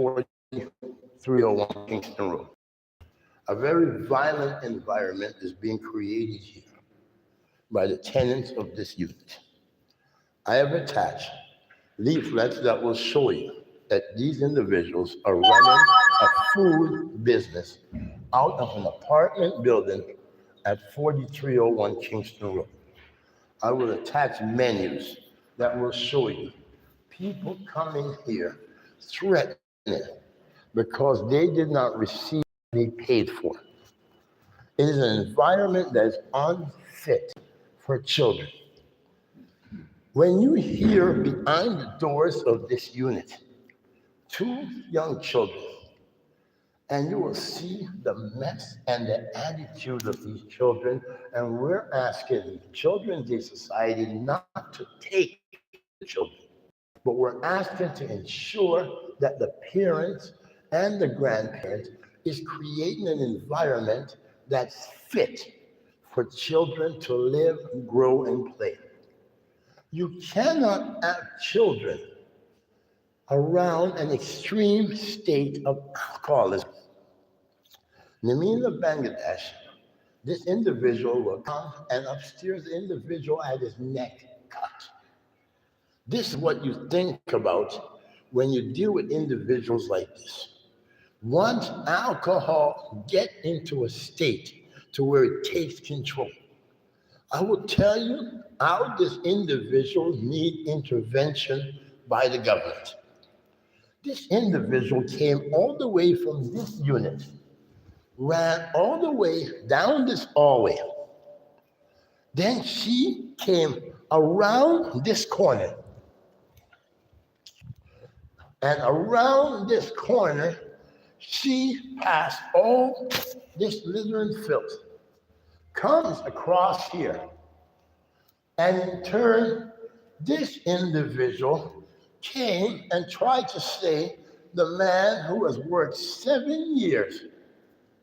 4301 Kingston Road. A very violent environment is being created here by the tenants of this unit. I have attached leaflets that will show you that these individuals are running a food business out of an apartment building at 4301 Kingston Road. I will attach menus that will show you people coming here threatening because they did not receive what they paid for. It is an environment that is unfit for children. When you hear behind the doors of this unit, two young children, and you will see the mess and the attitude of these children, and we're asking Children's Day Society not to take the children, but we're asking to ensure that the parents and the grandparents is creating an environment that's fit for children to live, grow, and play. You cannot have children around an extreme state of alcoholism. Namina Bangladesh, this individual will come, and upstairs the individual had his neck cut. This is what you think about when you deal with individuals like this. Once alcohol gets into a state to where it takes control, I will tell you how this individual needs intervention by the government. This individual came all the way from this unit, ran all the way down this hallway. Then she came around this corner. And around this corner, she passed all this litter and filth, comes across here, and in turn, this individual came and tried to say the man who has worked 7 years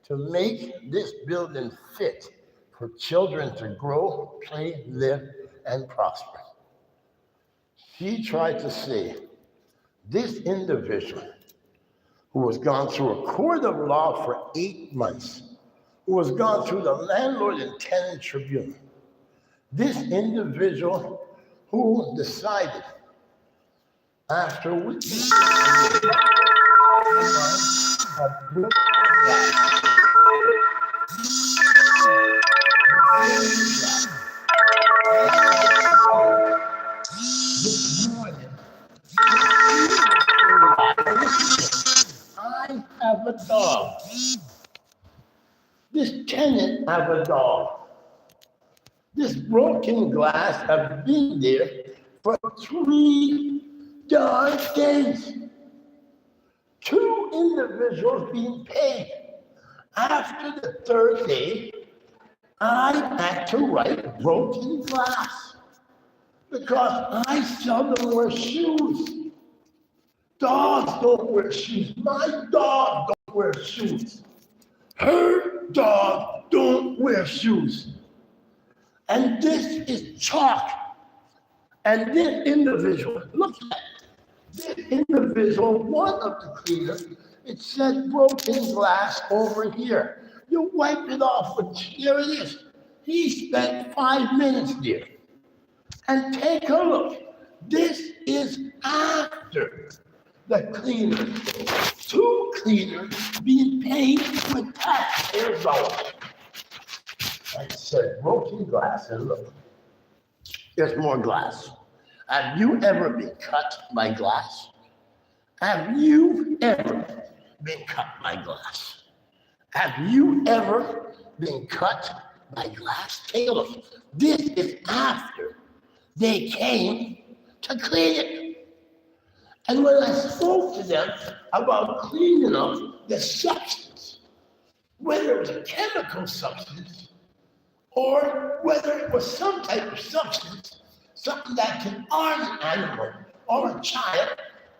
to make this building fit for children to grow, play, live, and prosper. She tried to say this individual who has gone through a court of law for 8 months, who has gone through the landlord and tenant tribunal, this individual who decided after witnessing this morning, I have a dog. This tenant have a dog. This broken glass have been there for 3 dark days. 2 individuals being paid. After the 3rd day, I had to write broken glass because I seldom wear shoes. Dogs don't wear shoes. My dog don't wear shoes. Her dog don't wear shoes. And this is chalk. And this individual, look at this individual, one of the cleaners, it said broken glass over here. You wipe it off, but here it is. He spent 5 minutes there. And take a look. This is after the cleaners. 2 cleaners being paid with taxpayers' dollars. I said broken glass, and look, there's more glass. Have you ever been cut by glass? Have you ever been cut by glass? Have you ever been cut by glass? Take a look. This is after they came to clean it. And when I spoke to them about cleaning up the substance, whether it was a chemical substance or whether it was some type of substance, something that can harm an animal or a child,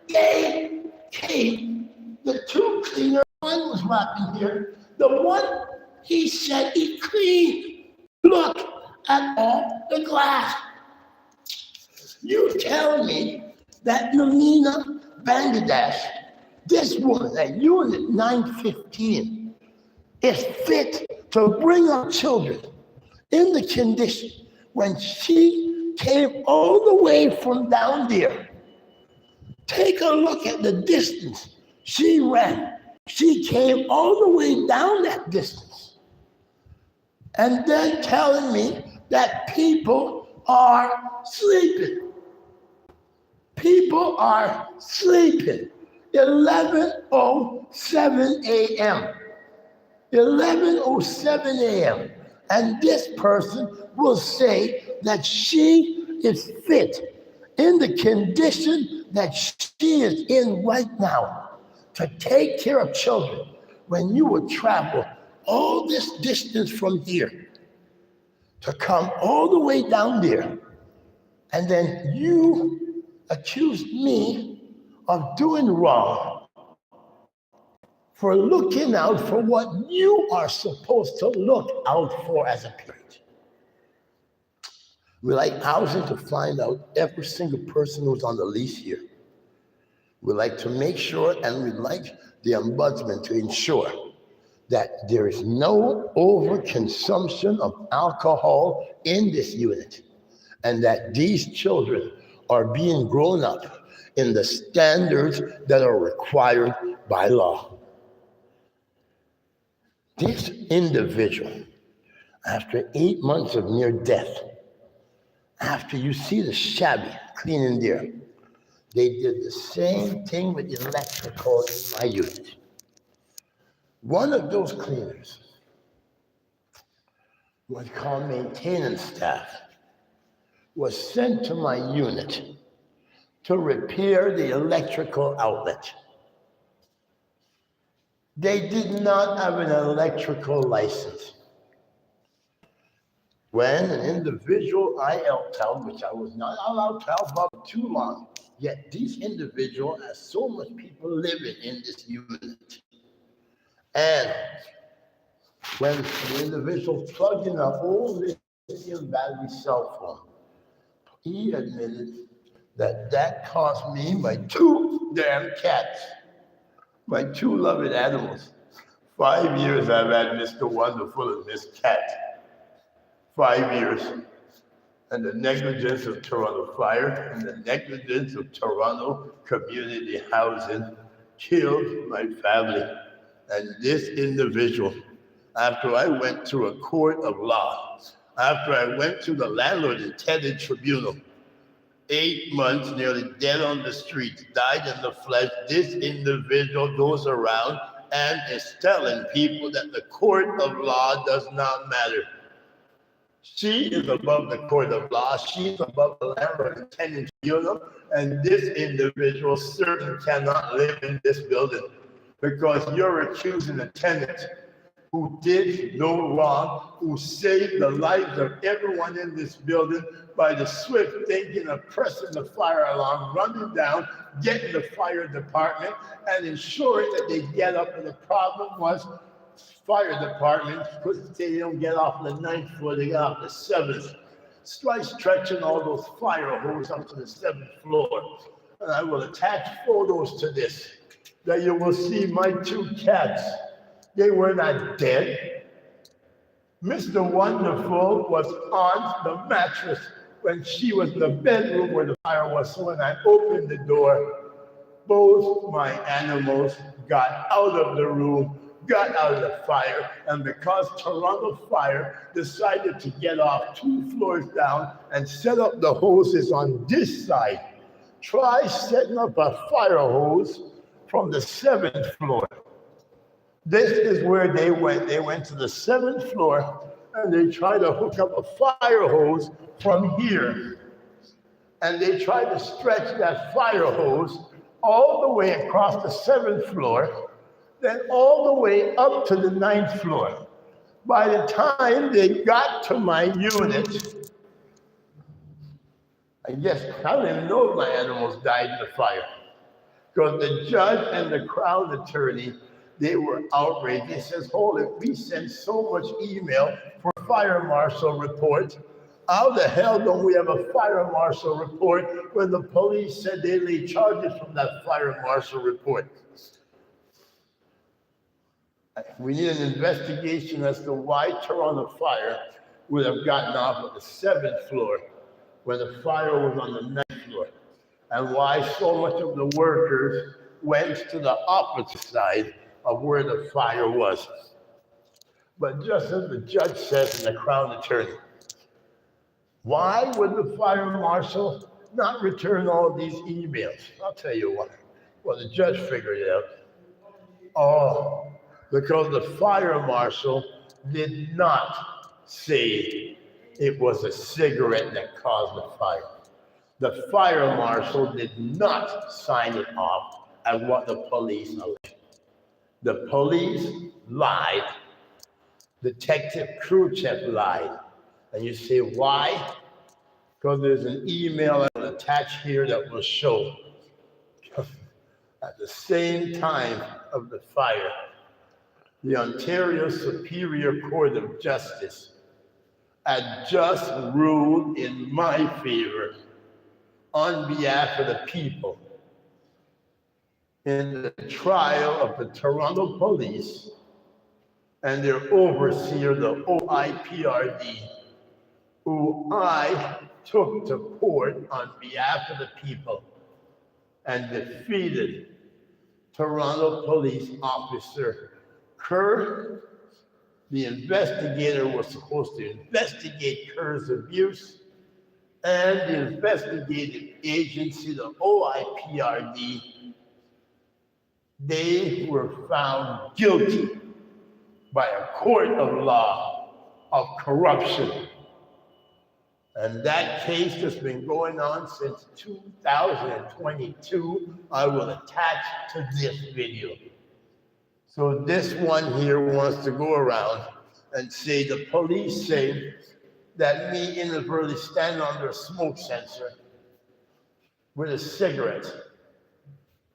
they came, the 2 cleaners, one was wrapping here, the one he said he cleaned. Look at all the glass. You tell me that Namina Bangladesh this woman at Unit 915 is fit to bring up children in the condition when she came all the way from down there. Take a look at the distance she ran. She came all the way down that distance. And then telling me that people are sleeping. People are sleeping. 11:07 a.m. 11:07 a.m. And this person will say that she is fit in the condition that she is in right now to take care of children when you would travel all this distance from here to come all the way down there. And then you accuse me of doing wrong for looking out for what you are supposed to look out for as a parent. We like housing to find out every single person who's on the lease here. We like to make sure, and we like the ombudsman to ensure that there is no overconsumption of alcohol in this unit, and that these children are being grown up in the standards that are required by law. This individual, after 8 months of near death, after you see the shabby cleaning there, they did the same thing with electrical in my unit. One of those cleaners, what's called maintenance staff, was sent to my unit to repair the electrical outlet. They did not have an electrical license. When an individual IL-10, which I was not allowed to help up too long, yet these individuals have so much people living in this unit. And when the individual plugged in an old lithium battery cell phone, he admitted that that cost me my 2 damn cats, my 2 loved animals. 5 years I've had Mr. Wonderful and Miss Cat. 5 years. And the negligence of Toronto Fire and the negligence of Toronto Community Housing killed my family. And this individual, after I went to a court of law, after I went to the landlord and tenant tribunal, 8 months, nearly dead on the street, died in the flesh, this individual goes around and is telling people that the court of law does not matter. She is above the court of law. She's above the landlord and tenant tribunal, and this individual certainly cannot live in this building because you're accusing a tenant who did no wrong, who saved the lives of everyone in this building by the swift thinking of pressing the fire alarm, running down, getting the fire department, and ensuring that they get up. And the problem was fire department, because they don't get off the 9th floor, they get off the 7th. Stretching all those fire hoses up to the 7th floor. And I will attach photos to this, that you will see my 2 cats. They were not dead. Mr. Wonderful was on the mattress when she was in the bedroom where the fire was. So when I opened the door, both my animals got out of the room, got out of the fire, and because Toronto Fire decided to get off 2 floors down and set up the hoses on this side, try setting up a fire hose from the 7th floor. This is where they went. They went to the 7th floor and they tried to hook up a fire hose from here. And they tried to stretch that fire hose all the way across the 7th floor, then all the way up to the 9th floor. By the time they got to my unit, I guess I don't even know if my animals died in the fire, because the judge and the Crown Attorney, they were outraged. They says, hold it, we sent so much email for fire marshal report. How the hell don't we have a fire marshal report when the police said they laid charges from that fire marshal report? We need an investigation as to why Toronto Fire would have gotten off at the 7th floor when the fire was on the 9th floor, and why so much of the workers went to the opposite side of where the fire was. But just as the judge says in the Crown Attorney, why would the fire marshal not return all these emails? I'll tell you why. Well, the judge figured it out. Oh, because the fire marshal did not say it was a cigarette that caused the fire. The fire marshal did not sign it off as what the police alleged. The police lied. Detective Khrushchev lied. And you say, why? Because there's an email attached here that will show at the same time of the fire, the Ontario Superior Court of Justice had just ruled in my favor on behalf of the people in the trial of the Toronto Police and their overseer, the OIPRD, who I took to court on behalf of the people and defeated Toronto Police Officer Kerr. The investigator was supposed to investigate Kerr's abuse, and the investigative agency, the OIPRD, they were found guilty by a court of law of corruption. And that case has been going on since 2022. I will attach to this video. So this one here wants to go around and say the police say that me inadvertently stand under a smoke sensor with a cigarette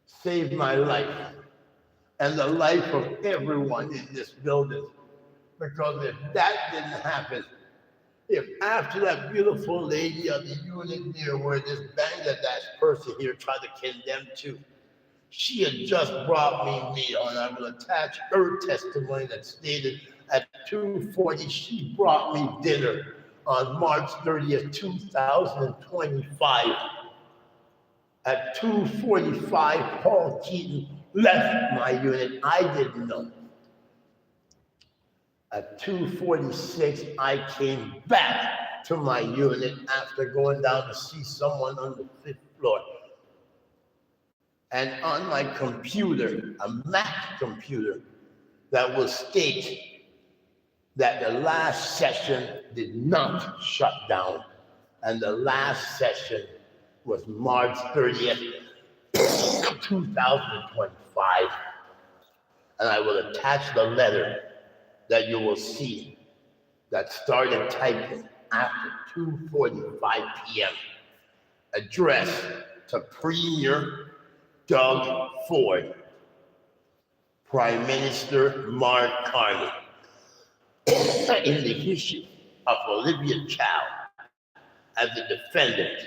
saved my life and the life of everyone in this building. Because if that didn't happen, if after that beautiful lady on the unit there where this Bangladesh person here tried to condemn to, she had just brought me meal, and I will attach her testimony that stated at 2:40 she brought me dinner on March 30th, 2025. At 2:45, Paul Keaton left my unit. I didn't know. At 2:46, I came back to my unit after going down to see someone on the 5th floor. And on my computer, a Mac computer, that will state that the last session did not shut down. And the last session was March 30th, 2025. And I will attach the letter that you will see that started typing after 2:45 p.m. addressed to Premier Doug Ford, Prime Minister Mark Carney, in the issue of Olivia Chow as the defendant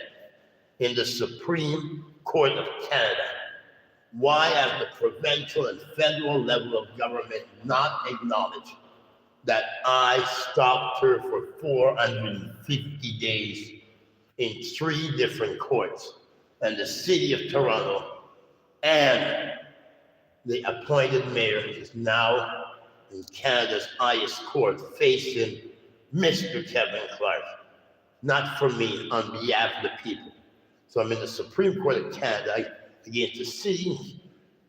in the Supreme Court of Canada. Why has the provincial and federal level of government not acknowledged that I stopped her for 450 days in 3 different courts, and the city of Toronto and the appointed mayor is now in Canada's highest court facing Mr. Kevin Clark, not for me, on behalf of the people. So I'm in the Supreme Court of Canada against the city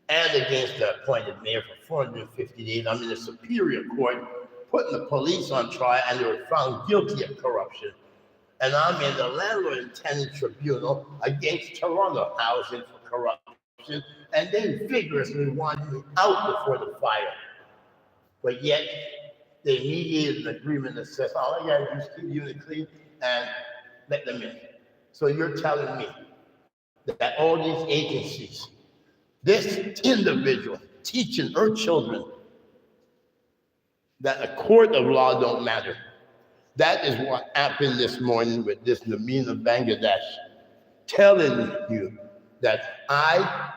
and against the appointed mayor for 450 days. I'm in the Superior Court putting the police on trial, and they were found guilty of corruption. And I'm in the Landlord and Tenant Tribunal against Toronto Housing for corruption, and they vigorously wanted me out before the fire. But yet, they mediated an agreement that says, all I gotta do is keep the unit clean and let them in. So you're telling me that all these agencies, this individual teaching her children that a court of law don't matter. That is what happened this morning with this Namina Bangladesh, telling you that I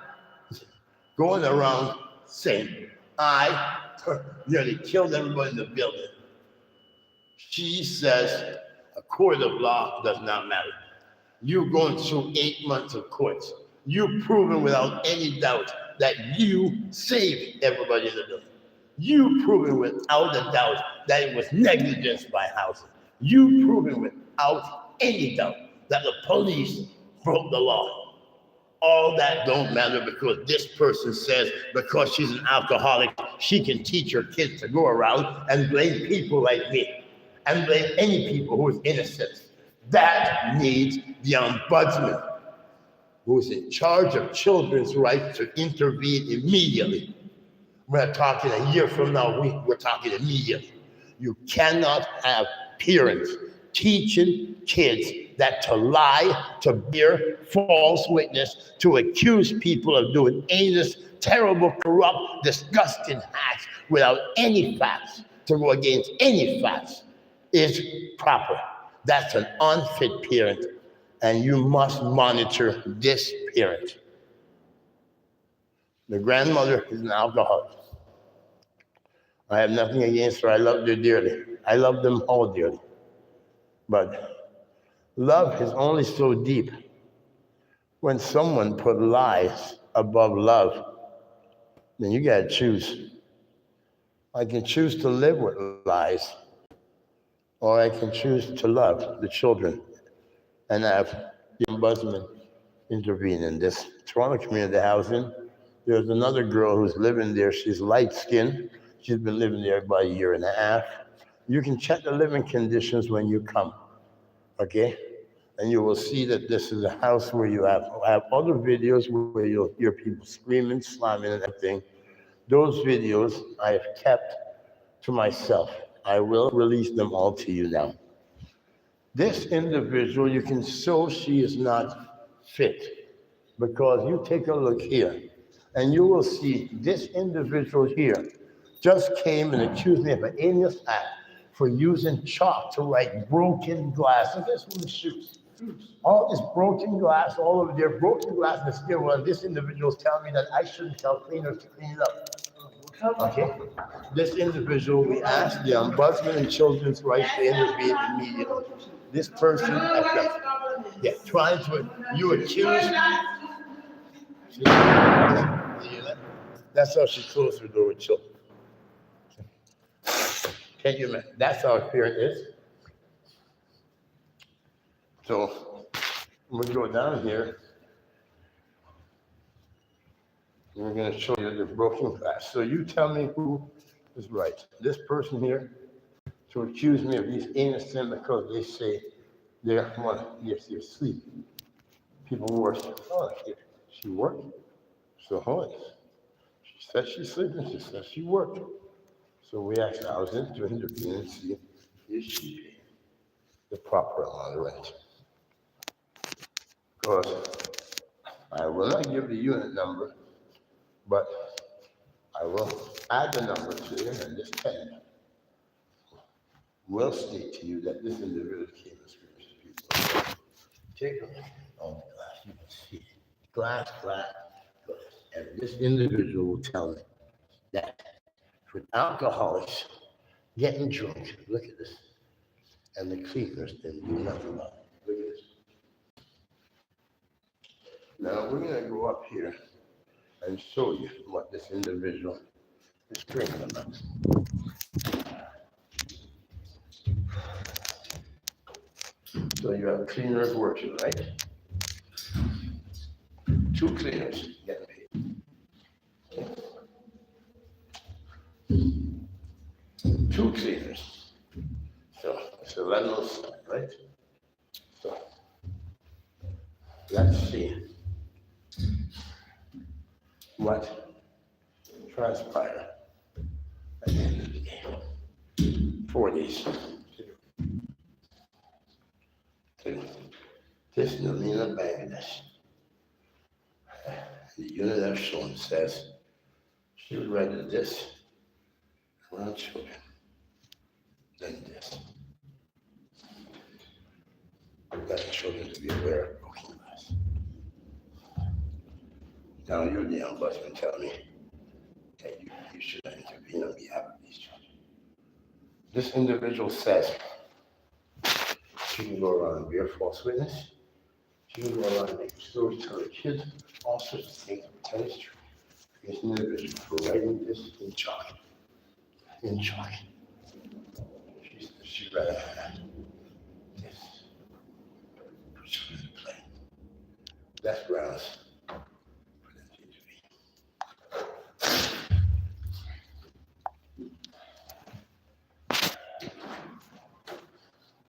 going around saying I nearly killed everybody in the building. She says a court of law does not matter. You're going through 8 months of courts. You've proven without any doubt that you saved everybody in the building. You've proven without a doubt that it was negligence by housing. You've proven without any doubt that the police broke the law. All that don't matter because this person says because she's an alcoholic, she can teach her kids to go around and blame people like me and blame any people who is innocent. That needs the ombudsman, who is in charge of children's rights, to intervene immediately. We're not talking a year from now, we're talking immediately. You cannot have parents teaching kids that to lie, to bear false witness, to accuse people of doing heinous, terrible, corrupt, disgusting acts without any facts, to go against any facts, is proper. That's an unfit parent, and you must monitor this parent. The grandmother is an alcoholic. I have nothing against her. I love her dearly. I love them all dearly. But love is only so deep. When someone put lies above love, then you got to choose. I can choose to live with lies, or I can choose to love the children and have the ombudsman intervene in this. Toronto Community Housing, there's another girl who's living there. She's light-skinned. She's been living there about a year and a half. You can check the living conditions when you come, okay? And you will see that this is a house where you have other videos where you'll hear people screaming, slamming, and everything. Those videos I have kept to myself. I will release them all to you now. This individual, you can show she is not fit, because you take a look here and you will see this individual here just came and accused me of an heinous act for using chalk to write broken glass. And guess what the shoes? All this broken glass all over there, broken glass in the stairwell. This individual is telling me that I shouldn't tell cleaners to clean it up. Okay? This individual, we asked the Ombudsman and Children's Rights to intervene immediately. This person, trying to, you accuse. That's how she closed her door with children. Can you imagine? That's how a parent is. So we go down here. We're going to show you the broken glass. So you tell me who is right. This person here to accuse me of these innocent because they say they're asleep. People work. Oh, she worked. So she said she's sleeping. She said she worked. So we asked housing to intervene and see if she paid the proper amount of rent. Because I will not give the unit number, but I will add the number to you, and this tenant will state to you that this individual came and screamed to people. Take a look on the glass, you can see it. Glass. And this individual will tell me that for alcoholics getting drunk, look at this, and the cleaners didn't do nothing about it. Look at this. Now we're going to go up here and show you what this individual is screaming about. So you have cleaners working, right? 2 cleaners getting paid. Okay. 2 cleaners. So it's a landlord's side, right? So let's see what transpired at the end of the day. 4 days. This Nalina Bangladesh. The unit I've shown says she would rather this around children than this. I've got children to be aware of broken glass. Now you're the ombudsman, tell me, and you should intervene on behalf of these children. This individual says she can go around and be a false witness. She can go around and make stories, tell her kids, all sorts of things to pretend it's true. This individual for writing this in charge. In charge. She's rather have this put you in play. That's grounds